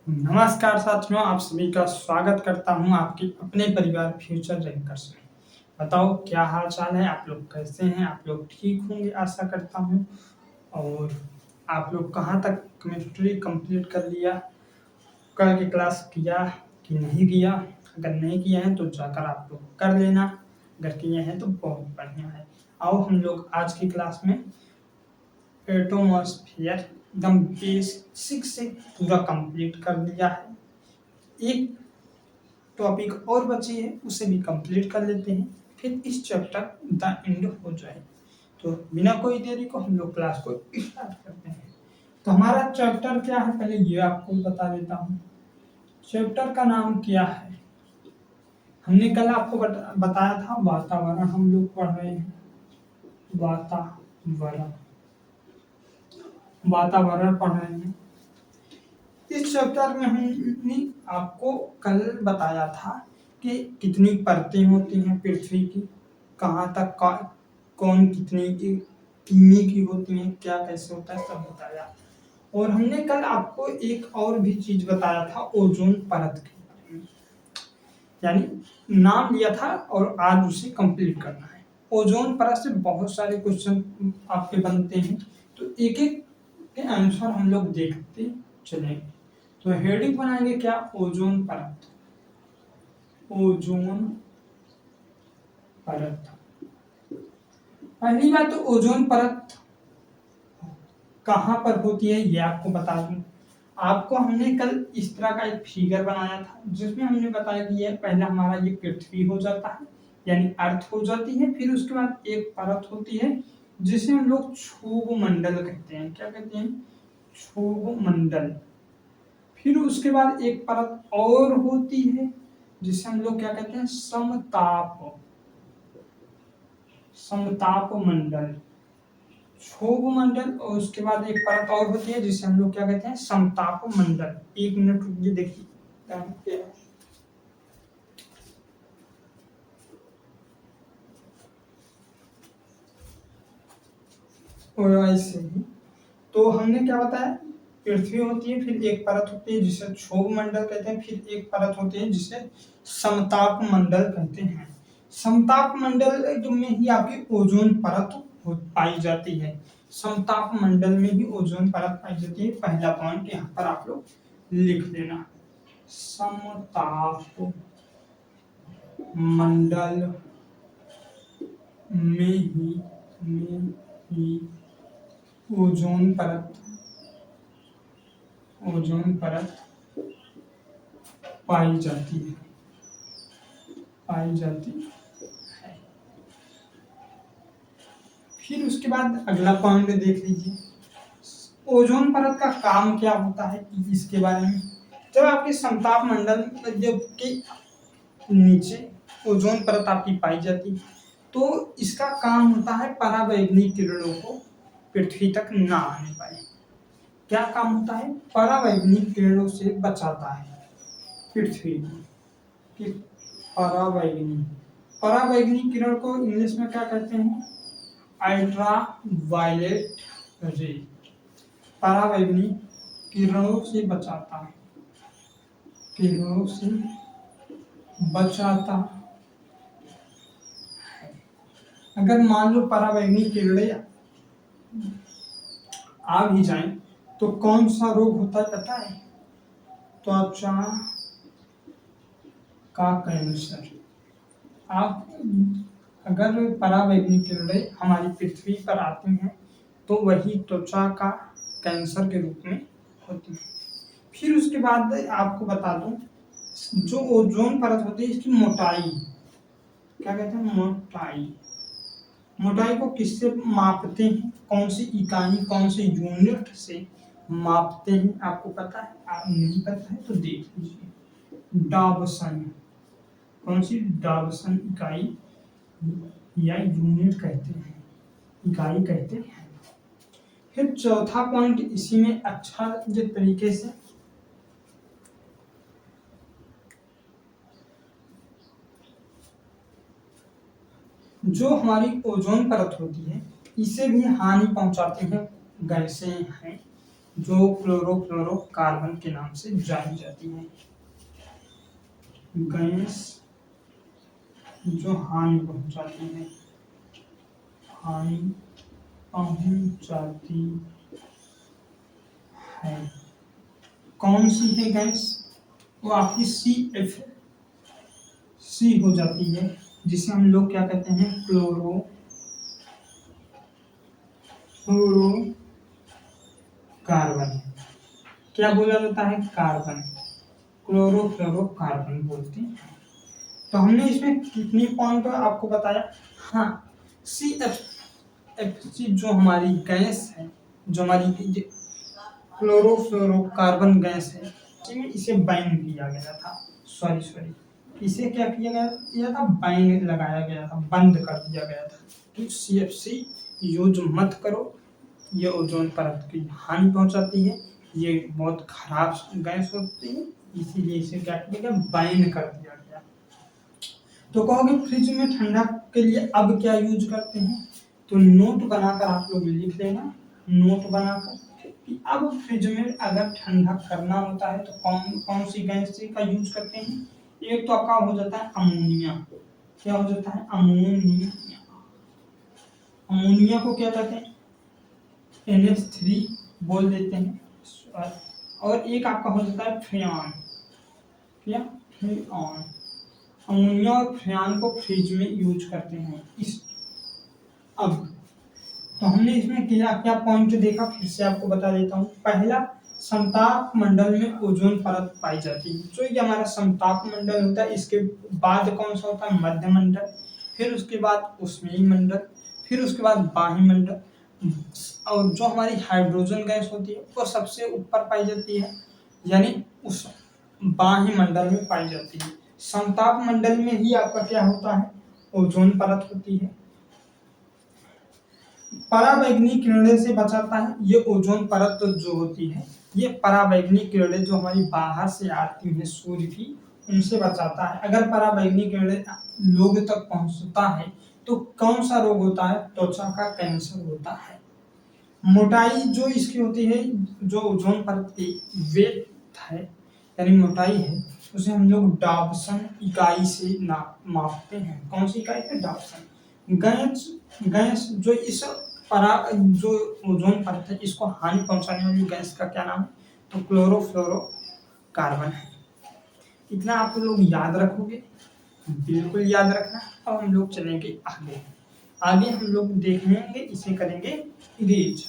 नमस्कार साथियों, आप सभी का स्वागत करता हूँ आपके अपने परिवार फ्यूचर रैंकर्स में। बताओ क्या हाल चाल है, आप लोग कैसे हैं? आप लोग ठीक होंगे आशा करता हूँ। और आप लोग कहाँ तक केमिस्ट्री कंप्लीट कर लिया, कल की क्लास किया कि नहीं किया? अगर नहीं किया है तो जाकर आप लोग कर लेना, अगर किए हैं तो बहुत बढ़िया है। आओ हम लोग आज की क्लास में एटमॉस्फेयर एकदम बेसिक से पूरा कंप्लीट कर लिया है। एक टॉपिक और बची है, उसे भी कंप्लीट कर लेते हैं, फिर इस चैप्टर द एंड हो जाए। तो बिना कोई देरी को हम लोग क्लास को स्टार्ट करते हैं। तो हमारा चैप्टर क्या है, पहले ये आपको बता देता हूँ। चैप्टर का नाम क्या है? हमने कल आपको बताया था वातावरण हम लोग पढ़ रहे हैं। वातावरण वातावरण पढ़ रहे हैं। इस चैप्टर में हमने आपको कल बताया था कि कितनी परतें होती हैं पृथ्वी की, कहाँ तक कौन कितनी की किमी की होती हैं, क्या कैसे होता है, सब बताया। और हमने कल आपको एक और भी चीज बताया था, ओजोन परत के बारे में। यानी नाम लिया था और आज उसे कंप्लीट करना है। ओजोन परत से बहुत सारे क्वेश्चन आपके बनते हैं, तो एक एक के आंसर हम लोग देखते चलेंगे। तो हेडिंग बनाएंगे क्या? ओजोन परत। ओजोन परत। पहली बात तो ओजोन परत कहाँ पर होती है ये आपको बता दूं। आपको हमने कल इस तरह का एक फिगर बनाया था, जिसमें हमने बताया कि ये पहला हमारा ये पृथ्वी हो जाता है, यानी अर्थ हो जाती है। फिर उसके बाद एक परत होती है जिसे हम लोग क्षोभ मंडल कहते हैं। क्या कहते हैं? क्षोभ मंडल। फिर उसके बाद एक परत और होती है जिसे हम लोग क्या कहते हैं? समताप। समताप मंडल, क्षोभ मंडल। और उसके बाद एक परत और होती है जिसे हम लोग क्या कहते हैं? समताप मंडल। एक मिनट रुकिए, देखिए। और ऐसे ही तो हमने क्या बताया? पृथ्वी होती है, फिर एक परत होती है जिसे क्षोभ मंडल कहते हैं, फिर एक परत होती है जिसे समताप मंडल कहते हैं। समताप मंडल में ही आपकी ओजोन परत पाई जाती है। समताप मंडल में ही ओजोन परत पाई जाती है। पहला पॉइंट यहाँ पर आप लोग लिख लेना, समताप मंडल में ही ओजोन परत पाई जाती है। फिर उसके बाद अगला पॉइंट देख लीजिए, ओजोन परत का काम क्या होता है, इसके बारे में। जब आपके समताप मंडल जब के नीचे ओजोन परत आपकी पाई जाती है, तो इसका काम होता है परावैंगनिक किरणों को पृथ्वी तक ना आने पाए। क्या काम होता है? परावैंगनिक किरणों से बचाता है पृथ्वी की। परावैंगनिक किरण को इंग्लिश में क्या कहते हैं? अल्ट्रा वायलेट रे। परावैंगनिक किरणों से बचाता है, किरणों से बचाता है। अगर मान लो परावैंगनिक किरणें आ भी जाएं तो कौन सा रोग होता है पता है? त्वचा का कैंसर। आप अगर परावैंगनिक किरणें हमारी पृथ्वी पर आती हैं तो वही त्वचा का कैंसर के रूप में होती है। फिर उसके बाद आपको बता दूं, जो ओजोन परत होती है इसकी मोटाई, क्या कहते हैं? मोटाई को किससे मापते हैं? कौन सी इकाई, कौन से यूनिट से मापते हैं? आपको पता है? आप नहीं पता है तो देख लीजिए। डाबसन। कौन सी? डाबसन इकाई या यूनिट कहते हैं, इकाई कहते हैं। फिर चौथा पॉइंट इसी में अच्छा तरीके से जो हमारी ओजोन परत होती है इसे भी हानि पहुंचाते हैं गैसें हैं। जो क्लोरोफ्लोरोकार्बन के नाम से जानी जाती है। गैस जो हानि पहुंचाती है, हानि पहुंचाती है। कौन सी है गैस? वो आपकी CFC हो जाती है, जिसे हम लोग क्या कहते हैं, कार्बन। क्या बोला जाता है? कार्बन, क्लोरोफ्लोरोकार्बन बोलते हैं। तो हमने इसमें कितनी पॉइंट आपको बताया? हाँ, CFC जो हमारी गैस है, जो हमारी क्लोरोफ्लोरोकार्बन गैस है, इसे बैन किया गया था। सॉरी, इसे क्या किया था? बैन लगाया गया था, बंद कर दिया गया था कि CFC यूज मत करो, ये ओजोन परत की हानि पहुंचाती है, ये बहुत खराब गैस होती है, इसीलिए इसे क्या किया गया? बैन कर दिया गया। तो कहोगे फ्रिज में ठंडा के लिए अब क्या यूज करते हैं? तो नोट बनाकर आप लोग लिख लेना, नोट बनाकर कि अब फ्रिज में अगर ठंडा करना होता है तो कौन कौन सी गैस का यूज करते हैं? एक तो आपका हो जाता है अमोनिया। क्या हो जाता है? अमोनिया। अमोनिया को क्या कहते हैं? NH3 बोल देते हैं। और एक आपका हो जाता है फ्रेऑन। क्या? फ्रेऑन। अमोनिया और फ्रेऑन को फ्रिज में यूज करते हैं। अब तो हमने इसमें क्या क्या पॉइंट देखा, फिर से आपको बता देता हूँ। पहला, समताप मंडल में ओजोन परत पाई जाती है। जो ये हमारा समताप मंडल होता है, इसके बाद कौन सा होता है? मध्य मंडल, फिर उसके बाद उष्मीय मंडल, फिर उसके बाद बाह्य मंडल। और जो हमारी हाइड्रोजन गैस होती है वो सबसे ऊपर पाई जाती है, यानी उस बाह्य मंडल में पाई जाती है। समताप मंडल में ही आपका क्या होता है? ओजोन परत होती है। पराबैंगनी किरणें से बचाता है ये ओजोन परत जो होती है, ये पराबैंगनी किरणें जो हमारी बाहर से आती है सूर्य की, उनसे बचाता है। अगर पराबैंगनी किरणें लोग तक पहुंचता है तो कौन सा रोग होता है? त्वचा का कैंसर होता है। मोटाई जो इसकी होती है, जो ओजोन परत की वेट है यानी मोटाई है, उसे हम लोग डाबसन इकाई से मापते हैं। कौन सी इकाई है? डाबसन। गैस जो इस जो ओजोन परत है इसको हानि पहुंचाने वाली गैस का क्या नाम है? तो क्लोरोफ्लोरोकार्बन है। इतना आप लोग याद रखोगे, बिल्कुल याद रखना। अब हम लोग चलेंगे आगे। आगे हम लोग देखेंगे, इसे करेंगे इरेज।